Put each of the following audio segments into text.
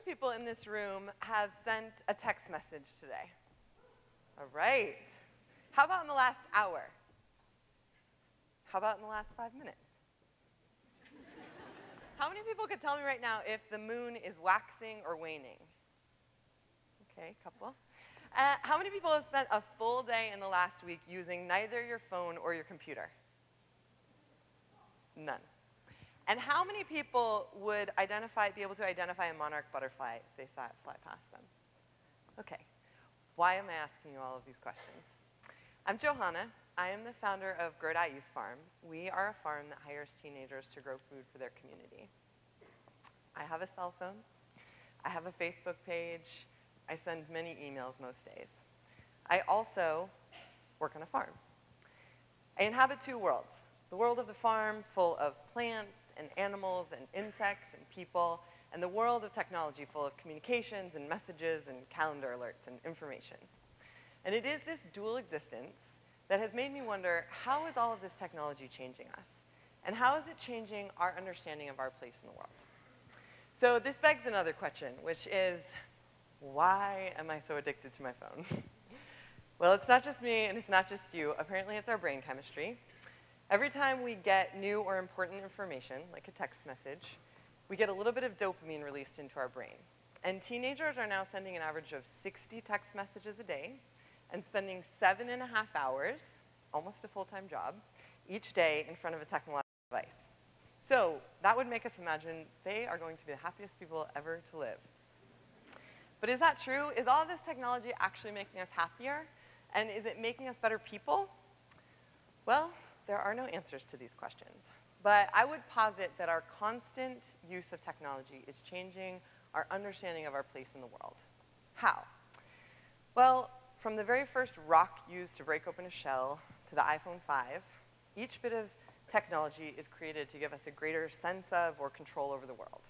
people in this room have sent a text message today? All right. How about in the last hour? How about in the last 5 minutes? How many people could tell me right now if the moon is waxing or waning? Okay, a couple. How many people have spent a full day in the last week using neither your phone or your computer? None. And how many people would be able to identify a monarch butterfly if they saw it fly past them? Okay. Why am I asking you all of these questions? I'm Johanna. I am the founder of Grow Youth Farm. We are a farm that hires teenagers to grow food for their community. I have a cell phone. I have a Facebook page. I send many emails most days. I also work on a farm. I inhabit two worlds. The world of the farm, full of plants and animals and insects and people, and the world of technology, full of communications and messages and calendar alerts and information. And it is this dual existence that has made me wonder, how is all of this technology changing us? And how is it changing our understanding of our place in the world? So this begs another question, which is, why am I so addicted to my phone? Well, it's not just me, and it's not just you. Apparently, it's our brain chemistry. Every time we get new or important information, like a text message, we get a little bit of dopamine released into our brain. And teenagers are now sending an average of 60 text messages a day and spending 7.5 hours, almost a full-time job, each day in front of a technological device. So that would make us imagine they are going to be the happiest people ever to live. But is that true? Is all this technology actually making us happier? And is it making us better people? Well, there are no answers to these questions. But I would posit that our constant use of technology is changing our understanding of our place in the world. How? Well, from the very first rock used to break open a shell to the iPhone 5, each bit of technology is created to give us a greater sense of or control over the world.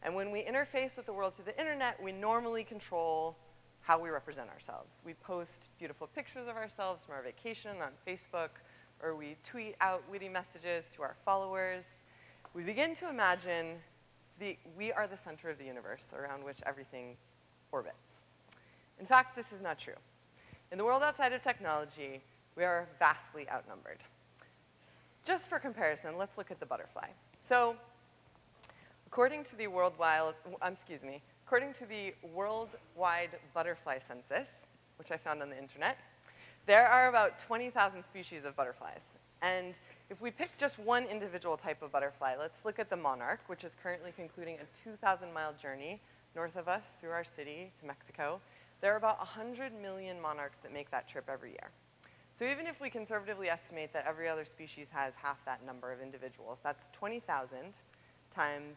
And when we interface with the world through the internet, we normally control how we represent ourselves. We post beautiful pictures of ourselves from our vacation on Facebook, or we tweet out witty messages to our followers. We begin to imagine we are the center of the universe around which everything orbits. In fact, this is not true. In the world outside of technology, we are vastly outnumbered. Just for comparison, let's look at the butterfly. So, according to the Worldwide Butterfly Census, which I found on the internet, there are about 20,000 species of butterflies. And if we pick just one individual type of butterfly, let's look at the monarch, which is currently concluding a 2,000-mile journey north of us through our city to Mexico. There are about 100 million monarchs that make that trip every year. So even if we conservatively estimate that every other species has half that number of individuals, that's 20,000 times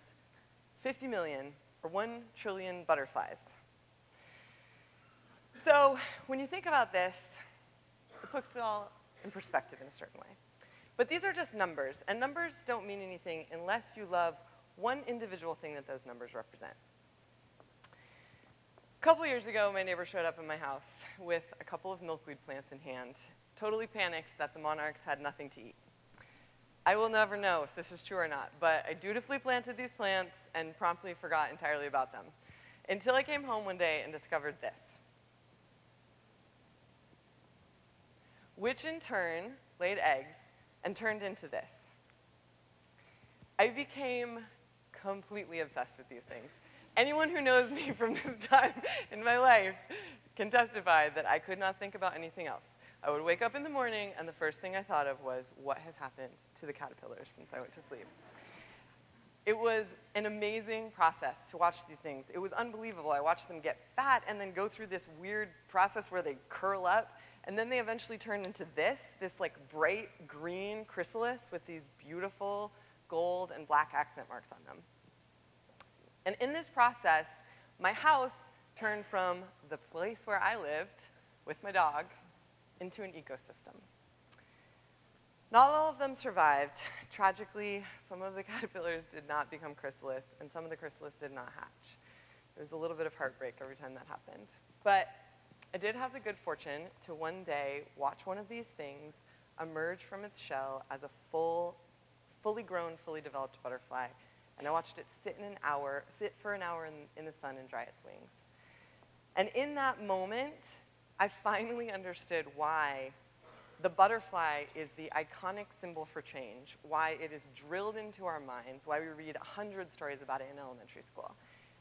50 million, or 1 trillion butterflies. So when you think about this, it puts it all in perspective in a certain way. But these are just numbers, and numbers don't mean anything unless you love one individual thing that those numbers represent. A couple years ago, my neighbor showed up in my house with a couple of milkweed plants in hand, totally panicked that the monarchs had nothing to eat. I will never know if this is true or not, but I dutifully planted these plants and promptly forgot entirely about them, until I came home one day and discovered this, which in turn laid eggs and turned into this. I became completely obsessed with these things. Anyone who knows me from this time in my life can testify that I could not think about anything else. I would wake up in the morning, and the first thing I thought of was, what has happened to the caterpillars since I went to sleep? It was an amazing process to watch these things. It was unbelievable. I watched them get fat and then go through this weird process where they curl up, and then they eventually turn into this like bright green chrysalis with these beautiful gold and black accent marks on them. And in this process, my house turned from the place where I lived with my dog into an ecosystem. Not all of them survived. Tragically, some of the caterpillars did not become chrysalis, and some of the chrysalis did not hatch. There was a little bit of heartbreak every time that happened. But I did have the good fortune to one day watch one of these things emerge from its shell as a fully grown, fully developed butterfly And I watched it sit for an hour in the sun and dry its wings. And in that moment, I finally understood why the butterfly is the iconic symbol for change, why it is drilled into our minds, why we read 100 stories about it in elementary school.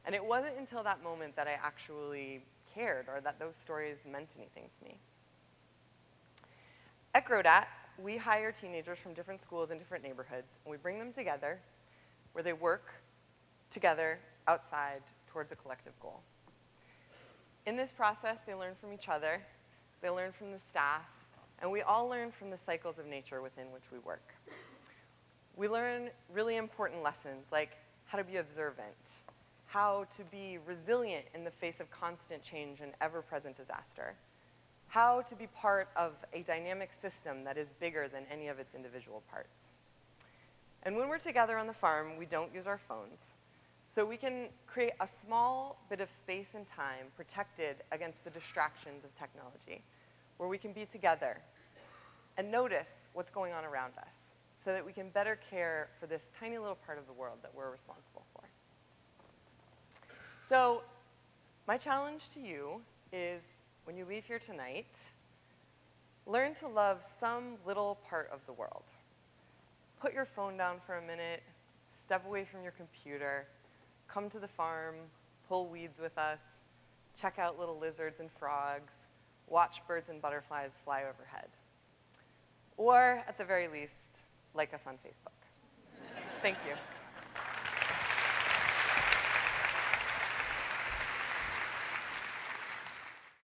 And it wasn't until that moment that I actually cared or that those stories meant anything to me. At Grodat, we hire teenagers from different schools in different neighborhoods, and we bring them together where they work together outside towards a collective goal. In this process, they learn from each other, they learn from the staff, and we all learn from the cycles of nature within which we work. We learn really important lessons like how to be observant, how to be resilient in the face of constant change and ever-present disaster, how to be part of a dynamic system that is bigger than any of its individual parts. And when we're together on the farm, we don't use our phones. So we can create a small bit of space and time protected against the distractions of technology, where we can be together and notice what's going on around us so that we can better care for this tiny little part of the world that we're responsible for. So my challenge to you is, when you leave here tonight, learn to love some little part of the world. Put your phone down for a minute, step away from your computer, come to the farm, pull weeds with us, check out little lizards and frogs, watch birds and butterflies fly overhead. Or, at the very least, like us on Facebook. Thank you.